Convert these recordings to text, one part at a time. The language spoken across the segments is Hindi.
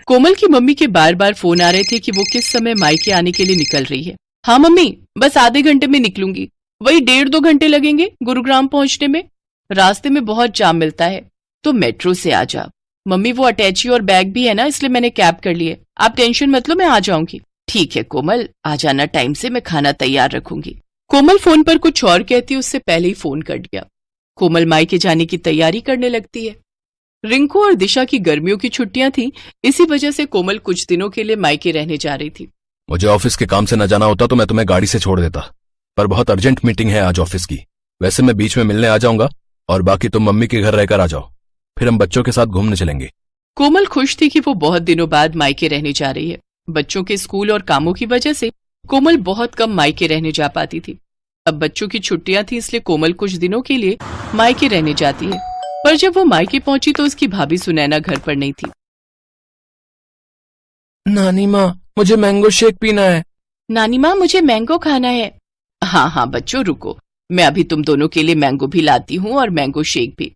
कोमल की मम्मी के बार बार फोन आ रहे थे कि वो किस समय मायके आने के लिए निकल रही है। हाँ मम्मी, बस आधे घंटे में निकलूंगी, वही 1.5-2 घंटे लगेंगे गुरुग्राम पहुंचने में। रास्ते में बहुत जाम मिलता है, तो मेट्रो से आ जा। मम्मी वो अटैची और बैग भी है ना, इसलिए मैंने कैब कर ली है। आप टेंशन मत लो, मैं आ जाऊंगी। ठीक है कोमल, आ जाना टाइम से, मैं खाना तैयार रखूंगी। कोमल फोन पर कुछ और कहती, उससे पहले ही फोन कट गया। कोमल मायके जाने की तैयारी करने लगती है। रिंकू और दिशा की गर्मियों की छुट्टियां थी, इसी वजह से कोमल कुछ दिनों के लिए मायके रहने जा रही थी। मुझे ऑफिस के काम से न जाना होता तो मैं तुम्हें गाड़ी से छोड़ देता, पर बहुत अर्जेंट मीटिंग है आज ऑफिस की। वैसे मैं बीच में मिलने आ जाऊंगा और बाकी तुम मम्मी के घर रहकर आ जाओ, फिर हम बच्चों के साथ घूमने चलेंगे। कोमल खुश थी कि वो बहुत दिनों बाद मायके रहने जा रही है। बच्चों के स्कूल और कामों की वजह से कोमल बहुत कम मायके रहने जा पाती थी। अब बच्चों की छुट्टियां थी, इसलिए कोमल कुछ दिनों के लिए मायके रहने जाती है। पर जब वो मायके पहुंची तो उसकी भाभी सुनैना घर पर नहीं थी। नानी माँ, मुझे मैंगो शेक पीना है। नानी माँ, मुझे मैंगो खाना है। हाँ हाँ बच्चों रुको, मैं अभी तुम दोनों के लिए मैंगो भी लाती हूँ और मैंगो शेक भी।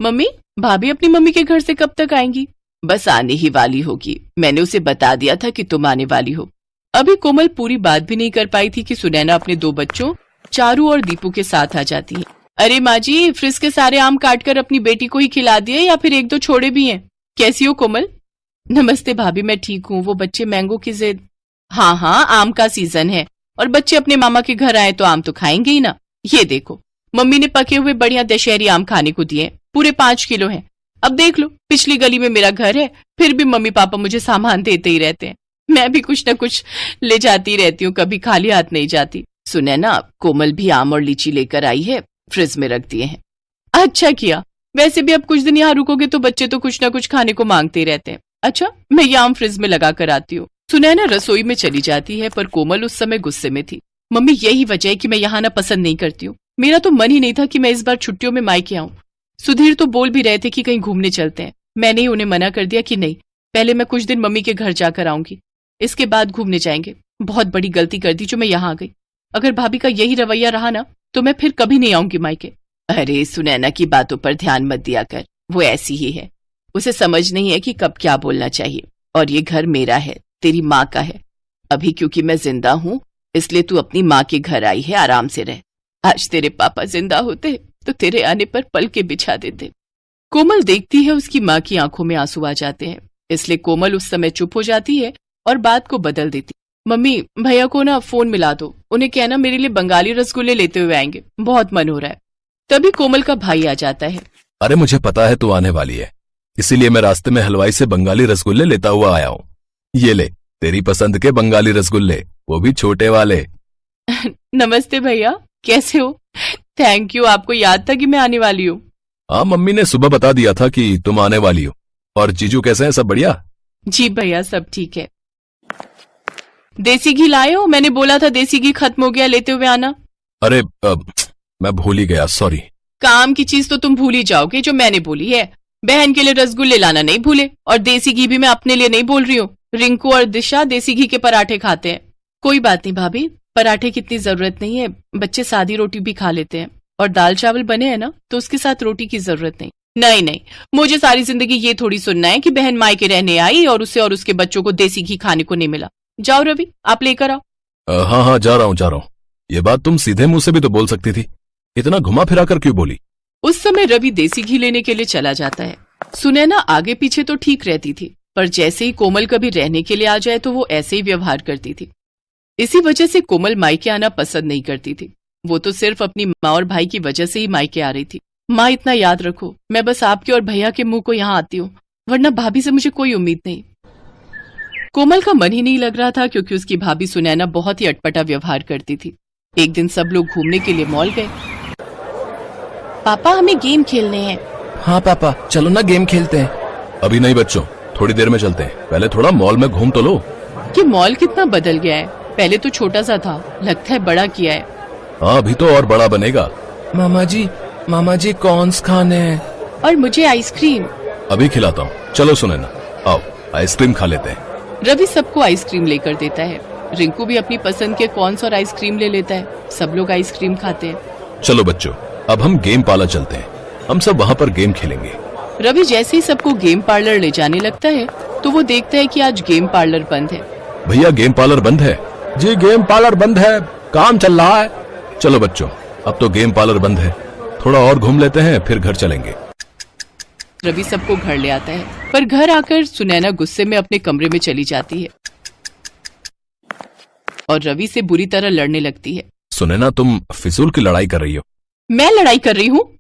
मम्मी, भाभी अपनी मम्मी के घर से कब तक आएंगी? बस आने ही वाली होगी, मैंने उसे बता दिया था कि तुम आने वाली हो। अभी कोमल पूरी बात भी नहीं कर पाई थी कि सुनैना अपने 2 बच्चों चारू और दीपू के साथ आ जाती है। अरे माँ जी, फ्रिज के सारे आम काटकर अपनी बेटी को ही खिला दिए या फिर 1-2 छोड़े भी हैं? कैसी हो कोमल? नमस्ते भाभी, मैं ठीक हूँ। वो बच्चे मैंगो की जिद। हाँ हाँ, आम का सीजन है और बच्चे अपने मामा के घर आए तो आम तो खाएंगे ही ना। ये देखो, मम्मी ने पके हुए बढ़िया दशहरी आम खाने को दिए, पूरे 5 किलो हैं। अब देख लो, पिछली गली में मेरा घर है, फिर भी मम्मी पापा मुझे सामान देते ही रहते हैं। मैं भी कुछ न कुछ ले जाती रहती हूँ, कभी खाली हाथ नहीं जाती। सुनैना, कोमल भी आम और लीची लेकर आई है, फ्रिज में रख दिए हैं। अच्छा किया, वैसे भी अब कुछ दिन यहाँ रुकोगे तो बच्चे तो कुछ ना कुछ खाने को मांगते ही रहते हैं। अच्छा, मैं ये आम फ्रिज में लगा कर आती हूँ। सुनैना रसोई में चली जाती है, पर कोमल उस समय गुस्से में थी। मम्मी, यही वजह है कि मैं यहाँ आना पसंद नहीं करती हूँ। मेरा तो मन ही नहीं था कि मैं इस बार छुट्टियों में मायके आऊँ। सुधीर तो बोल भी रहे थे कि कहीं घूमने चलते हैं। मैंने ही उन्हें मना कर दिया कि नहीं, पहले मैं कुछ दिन मम्मी के घर जाकर आऊंगी, इसके बाद घूमने जाएंगे। बहुत बड़ी गलती कर दी जो मैं यहाँ आ गई। अगर भाभी का यही रवैया रहा ना तो मैं फिर कभी नहीं आऊंगी मायके। अरे सुनैना की बातों पर ध्यान मत दिया कर, वो ऐसी ही है। उसे समझ नहीं है कि कब क्या बोलना चाहिए, और ये घर मेरा है, तेरी माँ का है। अभी क्योंकि मैं जिंदा हूँ इसलिए तू अपनी माँ के घर आई है, आराम से रह। आज तेरे पापा जिंदा होते तो तेरे आने पर पल के बिछा देते। कोमल देखती है उसकी माँ की आंखों में आंसू आ जाते हैं, इसलिए कोमल उस समय चुप हो जाती है और बात को बदल देती। मम्मी, भैया को ना फोन मिला दो, उन्हें कहना मेरे लिए बंगाली रसगुल्ले लेते हुए आएंगे, बहुत मन हो रहा है। तभी कोमल का भाई आ जाता है। अरे मुझे पता है तू आने वाली है, इसीलिए मैं रास्ते में हलवाई से बंगाली रसगुल्ले लेता हुआ आया हूँ। ये ले, तेरी पसंद के बंगाली रसगुल्ले, वो भी छोटे वाले। नमस्ते भैया, कैसे हो? थैंक यू, आपको याद था कि मैं आने वाली हूँ। हाँ, मम्मी ने सुबह बता दिया था कि तुम आने वाली हो। और जीजू कैसे हैं, सब बढ़िया? जी भैया, सब ठीक है। देसी घी लाए हो? मैंने बोला था देसी घी खत्म हो गया, लेते हुए आना। अरे मैं भूल ही गया, सॉरी। काम की चीज तो तुम भूल ही जाओगे जो मैंने बोली है। बहन के लिए रसगुल्ले लाना नहीं भूले, और देसी घी भी मैं अपने लिए नहीं बोल रही हूँ। रिंकू और दिशा देसी घी के पराठे खाते हैं। कोई बात नहीं भाभी, पराठे की इतनी जरूरत नहीं है, बच्चे सादी रोटी भी खा लेते हैं, और दाल चावल बने हैं ना तो उसके साथ रोटी की जरूरत नहीं। नहीं नहीं, मुझे सारी जिंदगी ये थोड़ी सुनना है कि बहन मायके रहने आई और उसे और उसके बच्चों को देसी घी खाने को नहीं मिला। जाओ रवि, आप लेकर आओ। हाँ, जा रहा हूँ। ये बात तुम सीधे मुंह से भी तो बोल सकती थी, इतना घुमा फिरा कर क्यों बोली? उस समय रवि देसी घी लेने के लिए चला जाता है। सुनैना आगे पीछे तो ठीक रहती थी, पर जैसे ही कोमल कभी रहने के लिए आ जाए तो वो ऐसे ही व्यवहार करती थी। इसी वजह से कोमल मायके आना पसंद नहीं करती थी। वो तो सिर्फ अपनी माँ और भाई की वजह से ही मायके आ रही थी। माँ, इतना याद रखो, मैं बस आपके और भैया के मुंह को यहाँ आती हूँ, वरना भाभी से मुझे कोई उम्मीद नहीं। कोमल का मन ही नहीं लग रहा था, क्योंकि उसकी भाभी सुनैना बहुत ही अटपटा व्यवहार करती थी। एक दिन सब लोग घूमने के लिए मॉल गए। पापा, हमें गेम खेलने हैं। हाँ पापा, चलो ना गेम खेलते हैं। अभी नहीं बच्चों, थोड़ी देर में चलते हैं, पहले थोड़ा मॉल में घूम तो लो। ये मॉल कितना बदल गया है, पहले तो छोटा सा था, लगता है बड़ा किया है। हाँ, अभी तो और बड़ा बनेगा। मामा जी कॉर्न्स खाने हैं। और मुझे आइसक्रीम। अभी खिलाता हूँ, चलो सुनैना, आओ आइसक्रीम खा लेते हैं। रवि सबको आइसक्रीम लेकर देता है। रिंकू भी अपनी पसंद के कॉर्न्स और आइसक्रीम ले लेता है। सब लोग आइसक्रीम खाते हैं। चलो बच्चों, अब हम गेम पार्लर चलते हैं, हम सब वहाँ पर गेम खेलेंगे। रवि जैसे ही सबको गेम पार्लर ले जाने लगता है तो वो देखता है कि आज गेम पार्लर बंद है। भैया गेम पार्लर बंद है। जी गेम पार्लर बंद है, काम चल रहा है। चलो बच्चों, अब तो गेम पार्लर बंद है, थोड़ा और घूम लेते हैं फिर घर चलेंगे। रवि सबको घर ले आता है, पर घर आकर सुनैना गुस्से में अपने कमरे में चली जाती है और रवि से बुरी तरह लड़ने लगती है। सुनैना, तुम फिजूल की लड़ाई कर रही हो। मैं लड़ाई कर रही हूँ?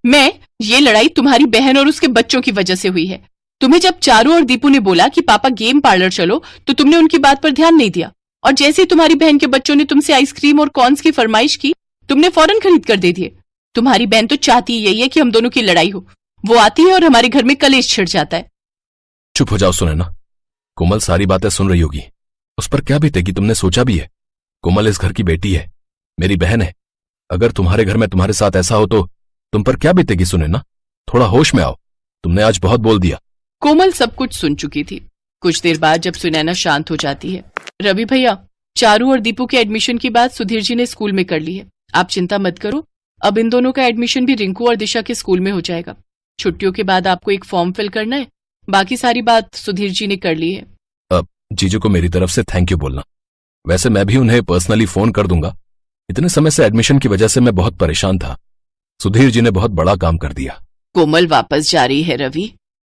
ये लड़ाई तुम्हारी बहन और उसके बच्चों की वजह से हुई है। तुम्हें जब चारू और दीपू ने बोला कि पापा गेम पार्लर चलो तो तुमने उनकी बात पर ध्यान नहीं दिया, और जैसे ही तुम्हारी बहन के बच्चों ने तुमसे आइसक्रीम और कॉर्न्स की फरमाइश की तुमने फौरन खरीद कर दे दिए। तुम्हारी बहन तो चाहती यही है कि हम दोनों की लड़ाई हो। वो आती है और हमारे घर में कलेश छिड़ जाता है। चुप हो जाओ सुनैना, कोमल सारी बातें सुन रही होगी, उस पर क्या बीतेगी तुमने सोचा भी है? कोमल इस घर की बेटी है, मेरी बहन है। अगर तुम्हारे घर में तुम्हारे साथ ऐसा हो तो तुम पर क्या बीतेगी सुनैना? थोड़ा होश में आओ, तुमने आज बहुत बोल दिया। कोमल सब कुछ सुन चुकी थी। कुछ देर बाद जब सुनैना शांत हो जाती है, रवि भैया, चारू और दीपू के एडमिशन की बात सुधीर जी ने स्कूल में कर ली है। आप चिंता मत करो, अब इन दोनों का एडमिशन भी रिंकू और दिशा के स्कूल में हो जाएगा। छुट्टियों के बाद आपको एक फॉर्म फिल करना है, बाकी सारी बात सुधीर जी ने कर ली है। अब जीजू को मेरी तरफ से थैंक यू बोलना। वैसे मैं भी उन्हें पर्सनली फोन कर दूंगा। इतने समय से एडमिशन की वजह से मैं बहुत परेशान था। सुधीर जी ने बहुत बड़ा काम कर दिया। कोमल वापस जा रही है रवि।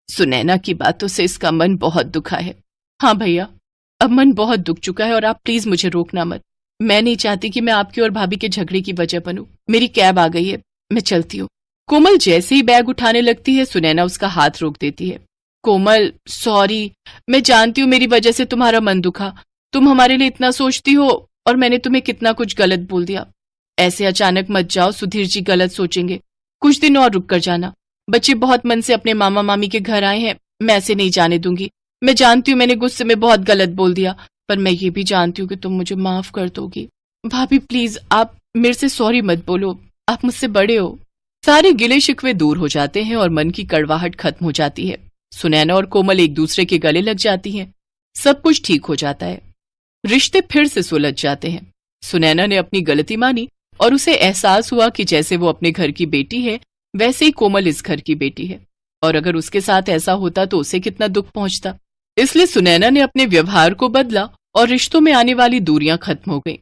सुनैना की बातों से इसका मन बहुत दुखा है। हाँ भैया, अब मन बहुत दुख चुका है और आप प्लीज मुझे रोकना मत। मैं नहीं चाहती कि मैं आपकी और भाभी के झगड़े की वजह बनूं। मेरी कैब आ गई है, मैं चलती हूँ। कोमल जैसे ही बैग उठाने लगती है सुनैना उसका हाथ रोक देती है। कोमल सॉरी, मैं जानती हूँ मेरी वजह से तुम्हारा मन दुखा। तुम हमारे लिए इतना सोचती हो और मैंने तुम्हें कितना कुछ गलत बोल दिया। ऐसे अचानक मत जाओ, सुधीर जी गलत सोचेंगे। कुछ दिन और रुक कर जाना। बच्चे बहुत मन से अपने मामा मामी के घर आए हैं, मैं ऐसे नहीं जाने दूंगी। मैं जानती हूँ मैंने गुस्से में बहुत गलत बोल दिया, पर मैं ये भी जानती हूँ कि तुम मुझे माफ कर दोगी। भाभी प्लीज आप मेरे से सॉरी मत बोलो, आप मुझसे बड़े हो। सारे गिले शिकवे दूर हो जाते हैं और मन की कड़वाहट खत्म हो जाती है। सुनैना और कोमल एक दूसरे के गले लग जाती हैं। सब कुछ ठीक हो जाता है। रिश्ते फिर से सुलझ जाते हैं। सुनैना ने अपनी गलती मानी और उसे एहसास हुआ कि जैसे वो अपने घर की बेटी है वैसे ही कोमल इस घर की बेटी है, और अगर उसके साथ ऐसा होता तो उसे कितना दुख पहुंचता। इसलिए सुनैना ने अपने व्यवहार को बदला और रिश्तों में आने वाली दूरियां खत्म हो गईं।